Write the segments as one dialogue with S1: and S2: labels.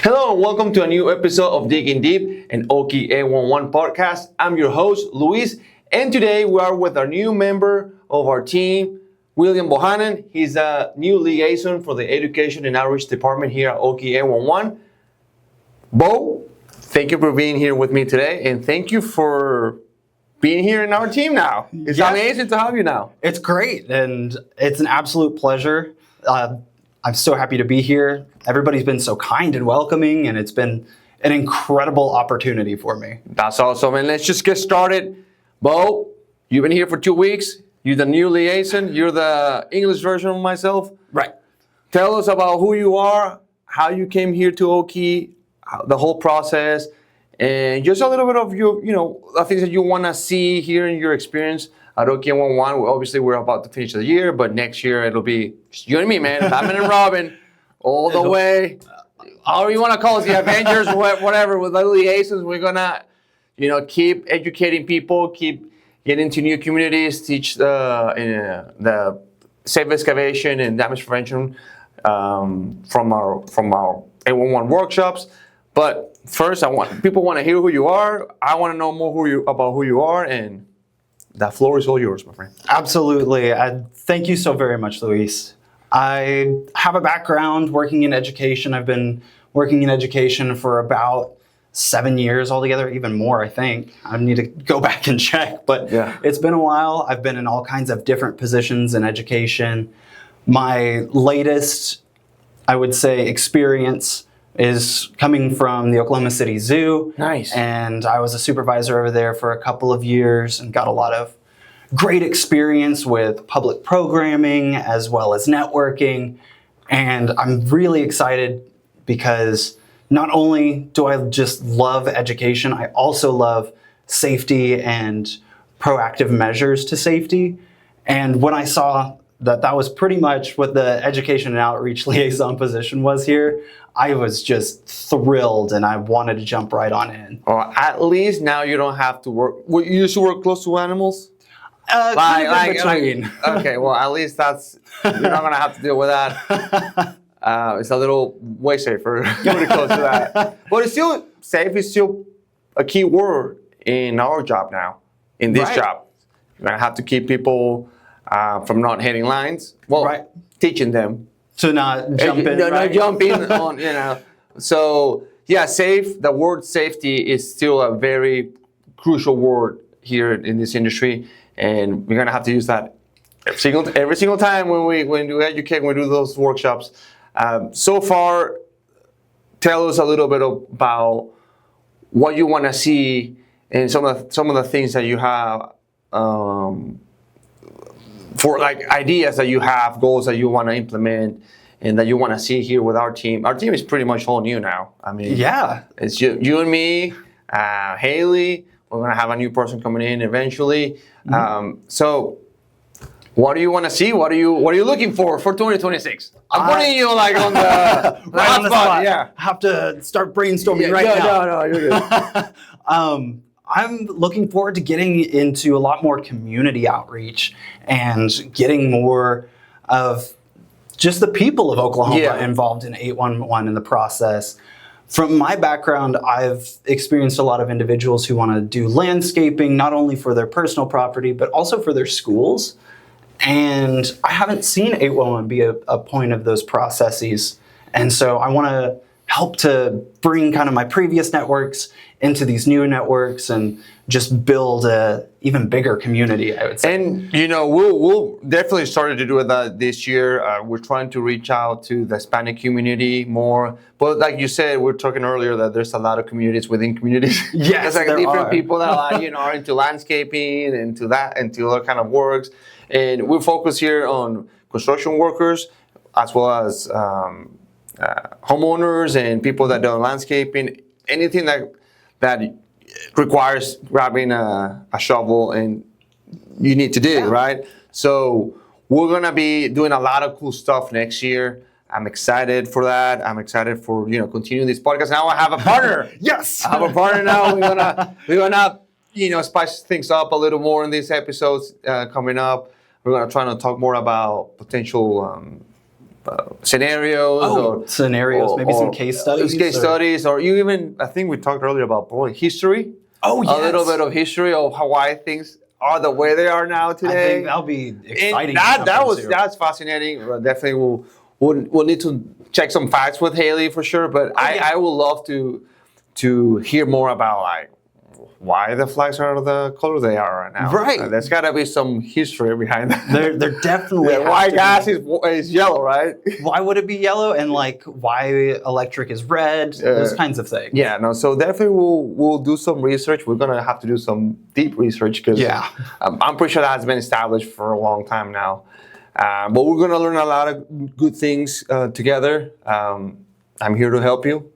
S1: Hello and welcome to a new episode of Digging Deep, an Okie A11 podcast. I'm your host, Luis, and today we are with our new member of our team, William Bohannon. He's a new liaison for the Education and Outreach Department here at Okie A11. Bo, thank you for being here with me today, and thank you for being here in our team now. It's amazing to have you now.
S2: It's great, and it's an absolute pleasure. I'm so happy to be here. Everybody's been so kind and welcoming, and it's been an incredible opportunity for me.
S1: That's awesome, and let's just get started. Bo, you've been here for 2 weeks. You're the new liaison. You're the English version of myself.
S2: Right.
S1: Tell us about who you are, how you came here to Okie, the whole process, and just a little bit of the things that you want to see here in your experience at Okie 1-1. Obviously, we're about to finish the year, but next year it'll be just you and me, man. Batman and Robin, all the way. However you want to call us, the Avengers, whatever. With the liaisons, we're gonna, keep educating people, keep getting to new communities, teach the safe excavation and damage prevention from our A11 workshops. But first, people want to hear who you are. I want to know more about who you are, and the floor is all yours, my friend.
S2: Absolutely. Thank you so very much, Luis. I have a background working in education. I've been working in education for about 7 years altogether, even more, I think. I need to go back and check, but It's been a while. I've been in all kinds of different positions in education. My latest, I would say, experience is coming from the Oklahoma City Zoo.
S1: Nice.
S2: And I was a supervisor over there for a couple of years and got a lot of great experience with public programming as well as networking. And I'm really excited because not only do I just love education, I also love safety and proactive measures to safety. And when I saw that was pretty much what the Education and Outreach Liaison position was here, I was just thrilled and I wanted to jump right on in.
S1: Or at least now you don't have to work. You used to work close to animals?
S2: Between.
S1: Okay, well, at least you're not going to have to deal with that. It's a little way safer pretty close to that. But it's still safe. It's still a key word in our job now, in this job. You're going to have to keep people from not hitting lines. Well, teaching them.
S2: To not jump in,
S1: not jump in on, So, the word safety is still a very crucial word here in this industry. And we're going to have to use that every single time when we educate, when we do those workshops. So far, tell us a little bit about what you want to see and some of the things that you have for like ideas that you have, goals that you want to implement, and that you want to see here with our team. Our team is pretty much all new now. I mean, it's you and me, Haley. We're going to have a new person coming in eventually. Mm-hmm. So what do you want to see? What are you looking for 2026? I'm putting you like on the
S2: right on the spot.
S1: Yeah.
S2: I have to start brainstorming now.
S1: No, you're good.
S2: I'm looking forward to getting into a lot more community outreach and getting more of just the people of Oklahoma involved in 811 in the process. From my background, I've experienced a lot of individuals who want to do landscaping, not only for their personal property, but also for their schools. And I haven't seen 811 be a point of those processes. And so I want to help to bring kind of my previous networks into these new networks and just build a even bigger community, I would say.
S1: And, we'll definitely started to do that this year. We're trying to reach out to the Hispanic community more. But like you said, we were talking earlier that there's a lot of communities within communities.
S2: Yes,
S1: there's different people that are into landscaping, into other kind of works. And we focus here on construction workers as well as homeowners and people that do landscaping, anything that requires grabbing a shovel and you need to dig, right? So we're going to be doing a lot of cool stuff next year. I'm excited for that. I'm excited for, continuing this podcast. Now I have a partner.
S2: Yes.
S1: I have a partner now. We're gonna spice things up a little more in these episodes coming up. We're going to try to talk more about potential scenarios or
S2: scenarios, maybe some case studies.
S1: Case studies, or you even, I think we talked earlier about history.
S2: Oh, yes.
S1: A little bit of history of why things are the way they are now today.
S2: I think that'll be exciting.
S1: That's fascinating. Definitely, we'll need to check some facts with Haley for sure. But I would love to hear more about like why the flags are the color they are right now.
S2: Right.
S1: There's got to be some history behind that.
S2: There definitely.
S1: Why gas is yellow, right?
S2: Why would it be yellow, and like why electric is red? Those kinds of things.
S1: Yeah. No. So definitely we'll do some research. We're gonna have to do some deep research because I'm pretty sure that has been established for a long time now. But we're gonna learn a lot of good things together. I'm here to help you.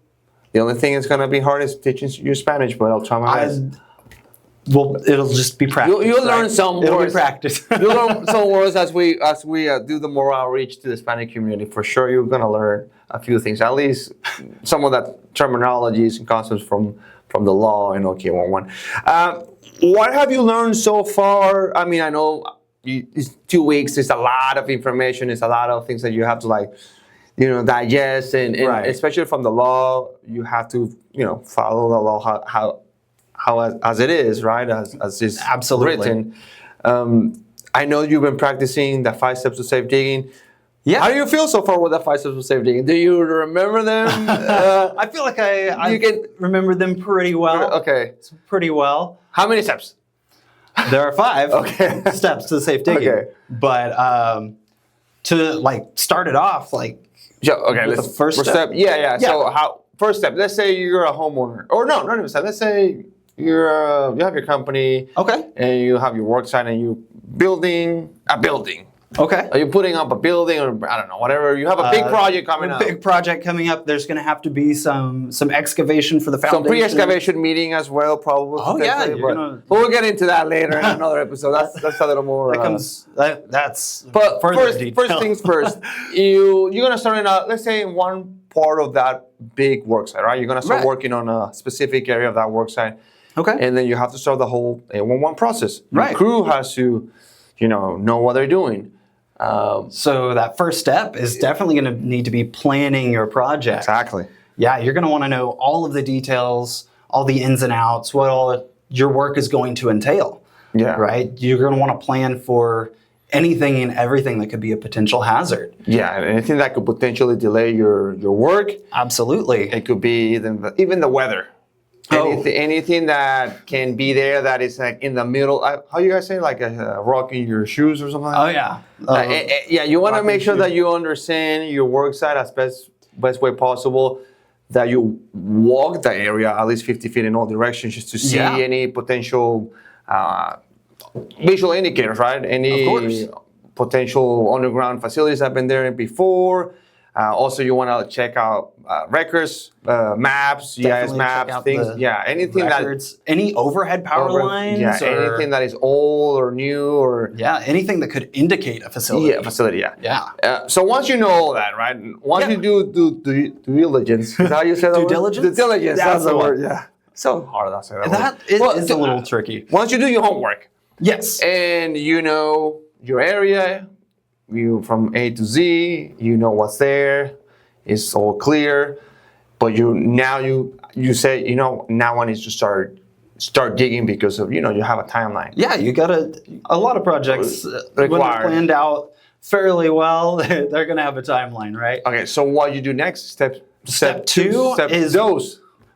S1: The only thing that's gonna be hard is teaching you Spanish, but I'll try my best.
S2: Well, it'll just be practice.
S1: You'll learn some words.
S2: It'll be practice.
S1: You'll learn some words as we do the more outreach to the Hispanic community. For sure, you're gonna learn a few things, at least some of that terminologies and concepts from the law in OK 11. What have you learned so far? I mean, I know it's 2 weeks. It's a lot of information. It's a lot of things that you have to digest, and especially from the law, you have to follow the law how as it is, right? As it's written. I know you've been practicing the 5 steps to safe digging. Yeah. How do you feel so far with the 5 steps to safe digging? Do you remember them?
S2: I feel like I can remember them pretty well.
S1: Okay.
S2: Pretty well.
S1: How many steps?
S2: There are 5 steps to safe digging.
S1: Okay.
S2: But to start it off
S1: let's
S2: the first step.
S1: Yeah. So first step, let's say you're a homeowner. Or no, not even step. Let's say you have your company.
S2: Okay.
S1: And you have your work site and you're building a building.
S2: Okay.
S1: Are you putting up a building, or I don't know, whatever? You have a big project coming up.
S2: Big project coming up. There's going to have to be some excavation for the foundation.
S1: Some pre-excavation meeting as well, probably.
S2: Oh yeah,
S1: but we'll get into that later in another episode. That's a little more.
S2: But
S1: first things first. You're going to start in let's say in one part of that big work site, right? You're going to start working on a specific area of that work site.
S3: Okay.
S1: And then you have to start the whole 811 process.
S2: Right.
S1: The crew has to, know what they're doing.
S2: So that first step is definitely going to need to be planning your project.
S1: Exactly.
S2: Yeah, you're going to want to know all of the details, all the ins and outs, what all your work is going to entail.
S1: Yeah.
S2: Right? You're going to want to plan for anything and everything that could be a potential hazard.
S1: Yeah, anything that could potentially delay your work.
S2: Absolutely.
S1: It could be even the weather. Anything that can be there that is like in the middle. How you guys say, like a rock in your shoes or something?
S2: Oh yeah.
S1: You want to make sure that you understand your work site as best way possible. That you walk the area at least 50 feet in all directions just to see any potential visual indicators, right? Any potential underground facilities that have been there before. Also, you want to check out records, maps, GIS maps, things. Anything
S2: records, any overhead power lines.
S1: Yeah, anything that is old or new or
S2: anything that could indicate a facility.
S1: Yeah. So once you know all that, right? Once you do due diligence, is that how you say that?
S2: Due diligence.
S1: Due diligence. That's the word. Yeah. So hard to say that.
S2: That is a little tricky.
S1: Once you do your homework.
S2: Yes.
S1: And you know your area. You from A to Z, you know what's there, it's all clear, but you say, now I need to start digging because of, you have a timeline.
S2: Yeah, you got a lot of projects when they're planned out fairly well, they're going to have a timeline, right?
S1: Okay, so what you do next, step two
S2: is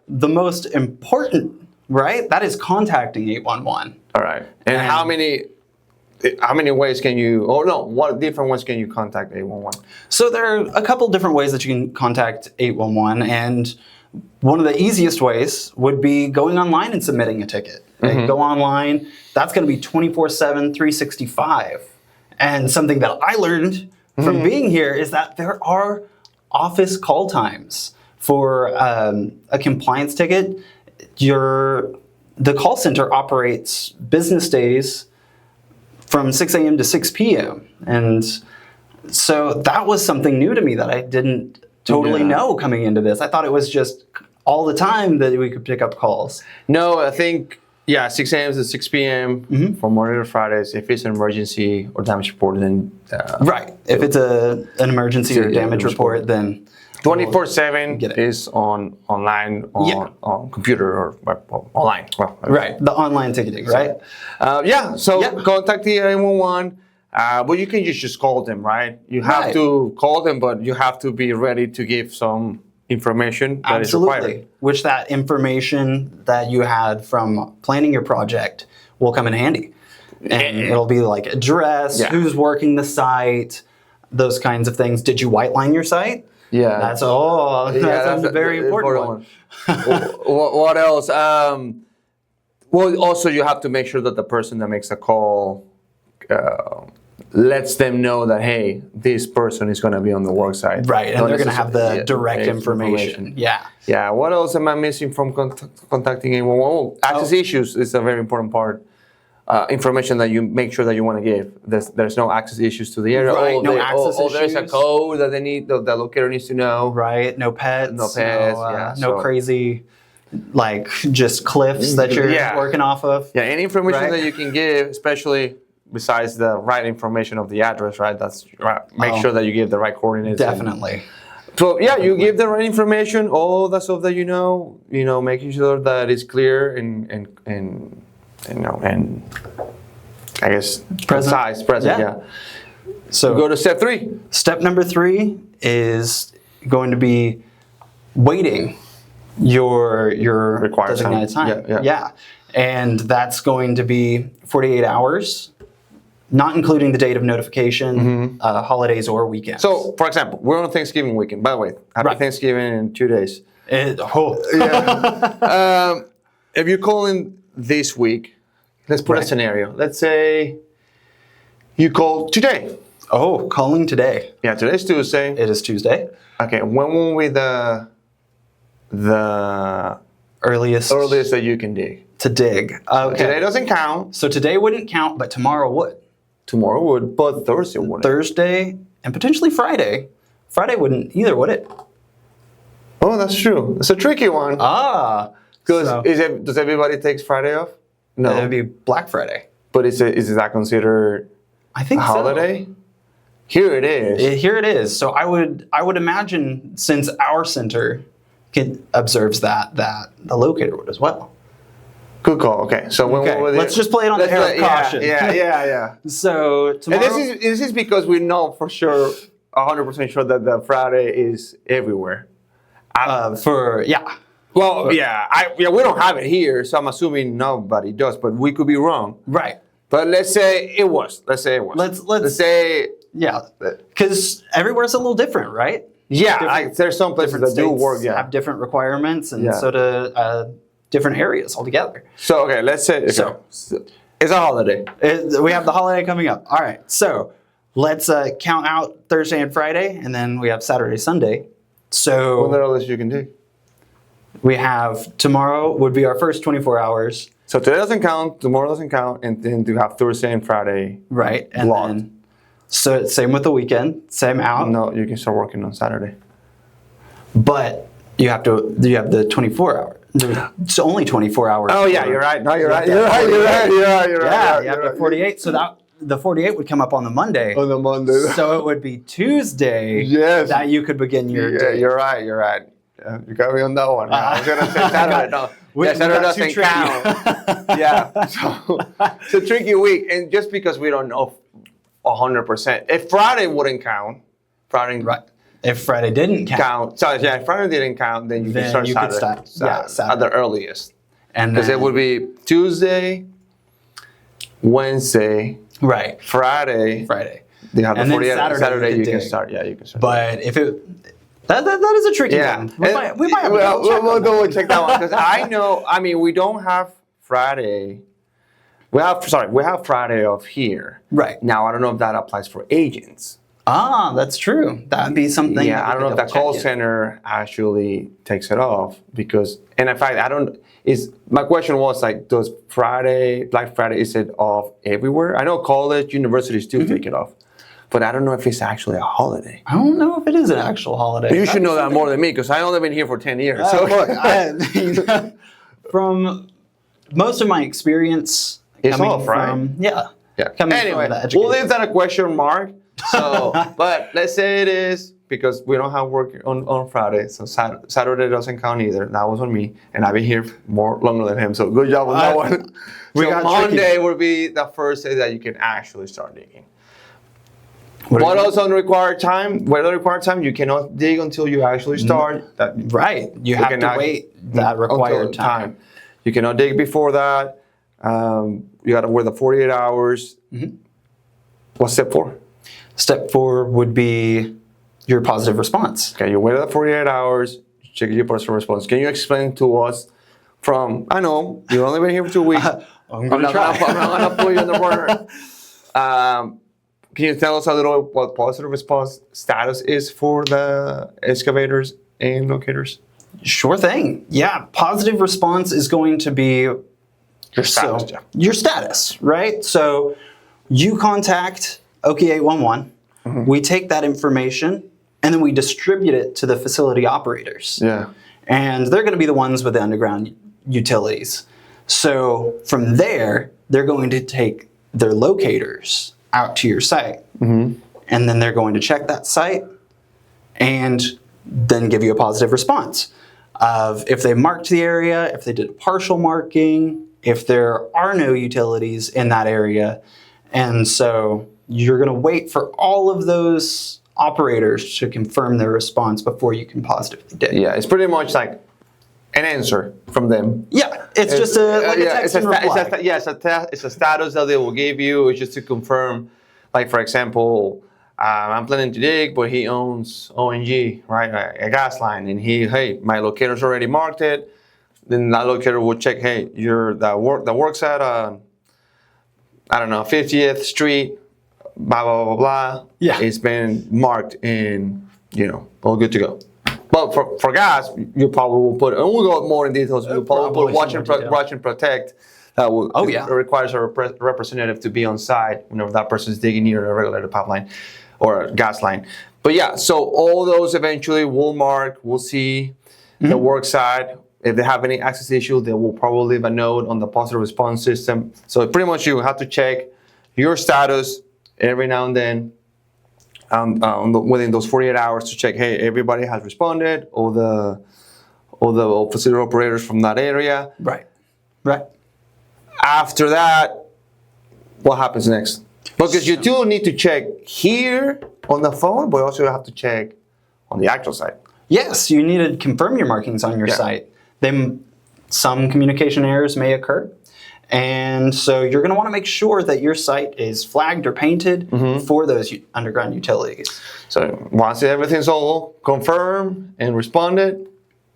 S2: the most important, right? That is contacting 811.
S1: All right. And how many ways can you, what different ones can you contact 811?
S2: So there are a couple different ways that you can contact 811, and one of the easiest ways would be going online and submitting a ticket. Mm-hmm. Go online, that's going to be 24/7, 365. And something that I learned from being here is that there are office call times for a compliance ticket. The call center operates business days from 6 a.m. to 6 p.m. And so that was something new to me that I didn't totally know coming into this. I thought it was just all the time that we could pick up calls.
S1: No, I think Yeah, 6 a.m. to 6 p.m. from Monday to Fridays. If it's an emergency or damage report, then
S2: right. If it's an emergency or damage report, then
S1: 24/7 is online on computer or online. Well,
S2: right, the online ticketing, right?
S1: So contact the 911. But you can just call them, right? You have to call them, but you have to be ready to give some information that is required.
S2: Which that information that you had from planning your project will come in handy. And it'll be like address, who's working the site, those kinds of things. Did you white line your site?
S1: Yeah.
S2: That's a very important one.
S1: What else? Well, also you have to make sure that the person that makes a call lets them know that, hey, this person is going to be on the work site.
S2: Right, and they're going to have the direct information. Yeah.
S1: Yeah, what else am I missing from contacting anyone? Well, access issues is a very important part. Information that you make sure that you want to give. There's no access issues to the area.
S2: Right, no access issues.
S1: There's a code that they need, the locator needs to know.
S2: Right, no pets.
S1: No pets,
S2: no crazy, like, just cliffs that you're working off of.
S1: Yeah, any information that you can give, especially besides the right information of the address, right? That's right. Make sure that you give the right coordinates.
S2: Definitely.
S1: So you give the right information, all the stuff that you know, making sure that it's clear and I guess present. Yeah.
S2: So
S1: go to step 3.
S2: Step number 3 is going to be waiting your
S1: required
S2: designated time. Yeah. And that's going to be 48 hours. Not including the date of notification, holidays or weekends.
S1: So, for example, we're on Thanksgiving weekend. By the way, happy Thanksgiving in 2 days. If you call in this week, let's put a scenario. Let's say you call today.
S2: Oh, calling today.
S1: Yeah, today's Tuesday.
S2: It is Tuesday.
S1: Okay, when will be the
S2: earliest
S1: that you can dig?
S2: To dig. Okay.
S1: Today doesn't count.
S2: So today wouldn't count, but tomorrow would.
S1: Tomorrow would, but Thursday wouldn't.
S2: Thursday and potentially Friday. Friday wouldn't either, would it?
S1: Oh, that's true. It's a tricky one. Because does everybody take Friday off? No.
S2: It would be Black Friday.
S1: But is that considered
S2: a holiday?
S1: So. Here it is.
S2: Here it is. So I would imagine, since our center observes that the locator would as well.
S1: Good call. Okay, so
S2: let's just play it on the air of caution.
S1: Yeah.
S2: So tomorrow,
S1: and this is because we know for sure, 100% sure that the Friday is everywhere.
S2: Well,
S1: we don't have it here, so I'm assuming nobody does, but we could be wrong.
S2: Right.
S1: But let's say it was. Let's say
S2: because everywhere's a little different, right?
S1: Yeah, there's some places that do work.
S2: Have different requirements, and so do different areas altogether.
S1: So let's say it's a holiday.
S2: We have the holiday coming up. All right, so let's count out Thursday and Friday, and then we have Saturday, Sunday. So
S1: what else you can do?
S2: We have tomorrow would be our first 24 hours.
S1: So today doesn't count, tomorrow doesn't count, and then you have Thursday and Friday.
S2: Right, and then so same with the weekend, same out.
S1: No, you can start working on Saturday.
S2: But you have the 24 hour. It's only 24 hours.
S1: Oh yeah, you're right. No, you're right. You're right.
S2: Yeah, you have the 48. So that the 48 would come up on the Monday.
S1: On the Monday.
S2: So it would be Tuesday.
S1: Yes.
S2: That you could begin your day.
S1: You're right. You got me on that one. I was gonna say Saturday. No, Saturday doesn't count. Yeah. So it's a tricky week, and just because we don't know 100%, if Friday wouldn't count,
S2: right. If Friday didn't count.
S1: So if Friday didn't count, then you can start Saturday at the earliest. And because it would be Tuesday, Wednesday,
S2: right,
S1: Friday. You have the 48. Saturday you can start. Yeah, you can start.
S2: But if it that is a tricky one. We might have
S1: we'll go and check that one because I know. I mean, we don't have Friday. We have Friday off here.
S2: Right.
S1: Now I don't know if that applies for agents.
S2: That's true. That'd be something.
S1: Yeah, I don't know if that call center actually takes it off because, and in fact, my question was like, does Black Friday, is it off everywhere? I know college, universities do take it off, but I don't know if it's actually a holiday.
S2: I don't know if it is an actual holiday.
S1: You should know that more than me because I only been here for 10 years. So
S2: look, from most of my experience
S1: It's
S2: coming
S1: off, right?
S2: from, yeah.
S1: Yeah.
S2: Coming
S1: Anyway,
S2: from the education.
S1: we'll leave that a question mark. So, but let's say it is, because we don't have work on Friday, so Saturday doesn't count either. That was on me, and I've been here more longer than him. So good job on that one. So Monday will be the first day that you can actually start digging. What else on required time? What other required time? You cannot dig until you actually start.
S2: Right. You have to wait that required time.
S1: You cannot dig before that. You got to wait the 48 hours.
S2: Mm-hmm.
S1: What's step 4?
S2: Step 4 would be your positive response.
S1: Okay, you wait the 48 hours, check your positive response. Can you explain to us from, I know, you've only been here for 2 weeks.
S2: I'm not
S1: going to put you on the burner. Can you tell us a little what positive response status is for the excavators and locators?
S2: Sure thing. Yeah, positive response is going to be
S1: your status.
S2: Your status, right? So you contact Okie 811. Mm-hmm. We take that information and then we distribute it to the facility operators.
S1: Yeah.
S2: And they're going to be the ones with the underground utilities. So from there, they're going to take their locators out to your site. Mm-hmm. And then they're going to check that site and then give you a positive response of if they marked the area, if they did a partial marking, if there are no utilities in that area. And so you're going to wait for all of those operators to confirm their response before you can positively dig.
S1: Yeah, it's pretty much like an answer from them.
S2: Yeah, it's just a text and reply.
S1: It's a status that they will give you. It's just to confirm, like for example, I'm planning to dig, but he owns ONG, right, a gas line, and hey, my locator's already marked it. Then that locator will check, hey, the work's at I don't know, 50th Street, blah blah blah blah.
S2: Yeah,
S1: it's been marked in, all good to go. But for gas, you probably will put, and we'll go more in details. You'll probably put watch and protect. It requires a representative to be on site whenever that person is digging near a regulated pipeline or a gas line. But yeah, so all those eventually will mark. We'll see the work site. If they have any access issue, they will probably leave a note on the positive response system. So pretty much you have to check your status every now and then. Within those 48 hours to check, hey, everybody has responded, all the facility operators from that area.
S2: Right.
S1: After that, what happens next? Because you do need to check here on the phone, but also you have to check on the actual site.
S2: Yes, you need to confirm your markings on your site. Some communication errors may occur. And so you're going to want to make sure that your site is flagged or painted for those underground utilities.
S1: So once everything's all confirmed and responded,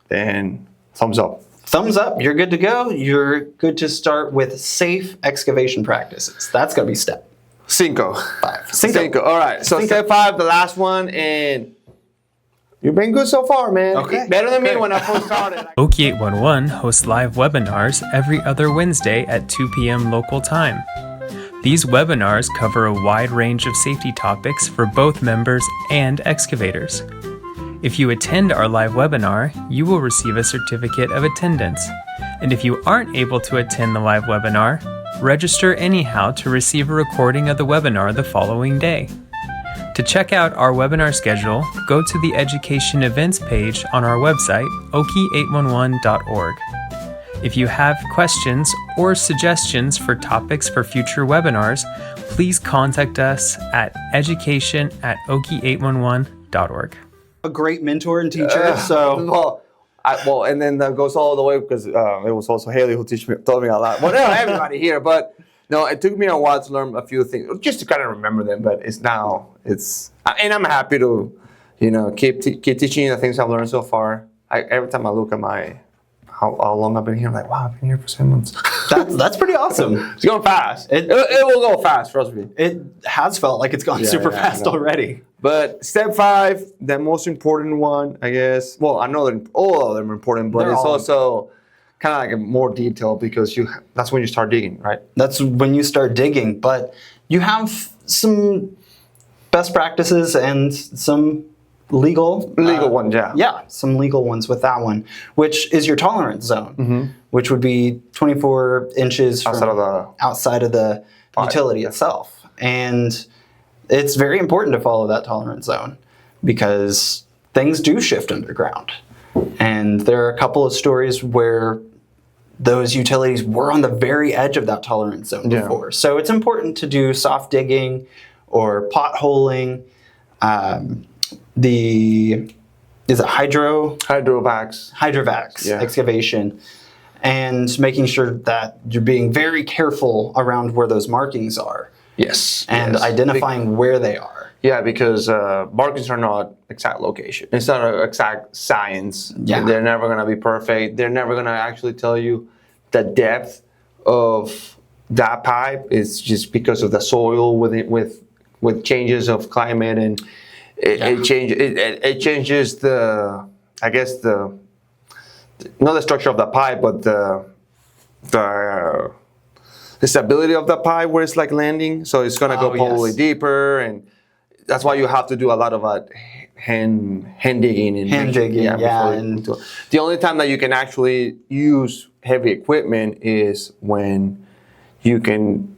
S1: then thumbs up.
S2: Thumbs up, you're good to go. You're good to start with safe excavation practices. That's going to be step
S1: 5.
S2: Cinco.
S1: All right, so step 5, the last one, and you've been good so far, man.
S2: Okay.
S1: Better than me when I first started.
S3: Okie 811 hosts live webinars every other Wednesday at 2 p.m. local time. These webinars cover a wide range of safety topics for both members and excavators. If you attend our live webinar, you will receive a certificate of attendance. And if you aren't able to attend the live webinar, register anyhow to receive a recording of the webinar the following day. To check out our webinar schedule, go to the Education Events page on our website, okie811.org. If you have questions or suggestions for topics for future webinars, please contact us at education@okie811.org.
S2: A great mentor and teacher,
S1: And then that goes all the way because it was also Haley who taught me a lot. Well, not everybody here, but no, it took me a while to learn a few things, just to kind of remember them. But and I'm happy to, keep teaching you the things I've learned so far. Every time I look at how long I've been here, I'm like, wow, I've been here for 7 months.
S2: That's pretty awesome.
S1: It's going fast. It will go fast, trust me.
S2: It has felt like it's gone super fast already.
S1: But step 5, the most important one, I guess. Well, I know that all of them are important, but it's also kind of like a more detailed because that's when you start digging, right?
S2: That's when you start digging, but you have some best practices and some legal
S1: ones, yeah.
S2: Yeah, some legal ones with that one, which is your tolerance zone, which would be 24 inches outside of the utility itself. And it's very important to follow that tolerance zone because things do shift underground. And there are a couple of stories where those utilities were on the very edge of that tolerance zone before. So it's important to do soft digging or potholing. Is it hydrovacs excavation, and making sure that you're being very careful around where those markings are.
S1: Yes.
S2: And identifying where they are.
S1: Yeah, because markings are not exact location. It's not an exact science.
S2: Yeah.
S1: They're never going to be perfect. They're never going to actually tell you the depth of that pipe. It's just because of the soil with changes of climate, and it changes the, I guess, not the structure of the pipe, but the stability of the pipe where it's like landing. So it's gonna go probably deeper, and that's why you have to do a lot of hand digging and
S2: And
S1: the only time that you can actually use heavy equipment is when you can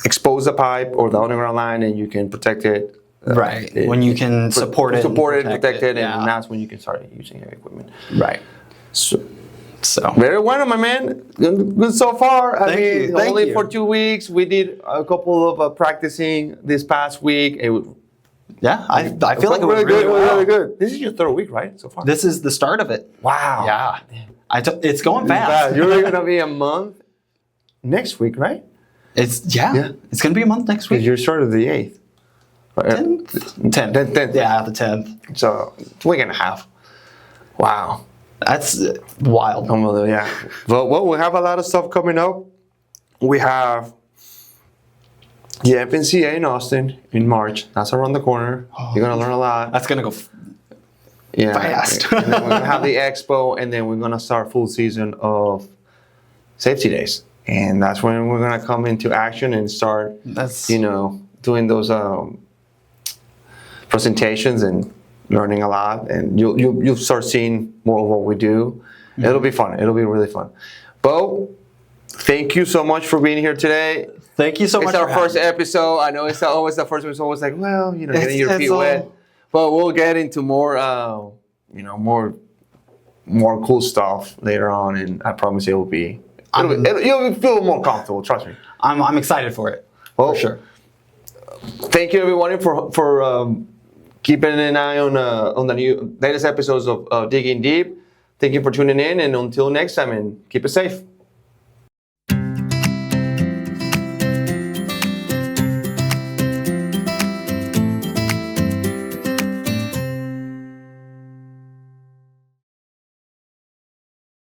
S1: expose the pipe or the underground line and you can protect it.
S2: When you can support it,
S1: protect it, and that's when you can start using heavy equipment.
S2: Right.
S1: So very well, my man. Good so far.
S2: Thank you.
S1: Only for 2 weeks. We did a couple of practicing this past week.
S2: I feel like it was
S1: really good. This is your 3rd week, right? So far.
S2: This is the start of it.
S1: Wow.
S2: Yeah. It's going fast.
S1: You're gonna be a month next week, right?
S2: It's gonna be a month next week.
S1: You started the 8th.
S2: 10th. Yeah, the 10th.
S1: So it's a week and a half. Wow.
S2: That's wild.
S1: Yeah. Well, we have a lot of stuff coming up. We have the FNCA in Austin in March. That's around the corner. You're gonna learn a lot.
S2: That's gonna go fast.
S1: And then we're gonna have the expo, and then we're gonna start full season of safety days. And that's when we're gonna come into action and start doing those presentations and learning a lot, and you'll start seeing more of what we do. It'll be fun. It'll be really fun. Bo, thank you so much for being here today.
S2: Thank you so much.
S1: It's our first episode. I know it's always the first episode. It's like, getting your feet wet. But we'll get into more, more cool stuff later on, and I promise you'll feel more comfortable. Trust me.
S2: I'm excited for it.
S1: Well,
S2: for sure.
S1: Thank you, everyone, for keeping an eye on the latest episodes of Digging Deep. Thank you for tuning in, and until next time, and keep it safe.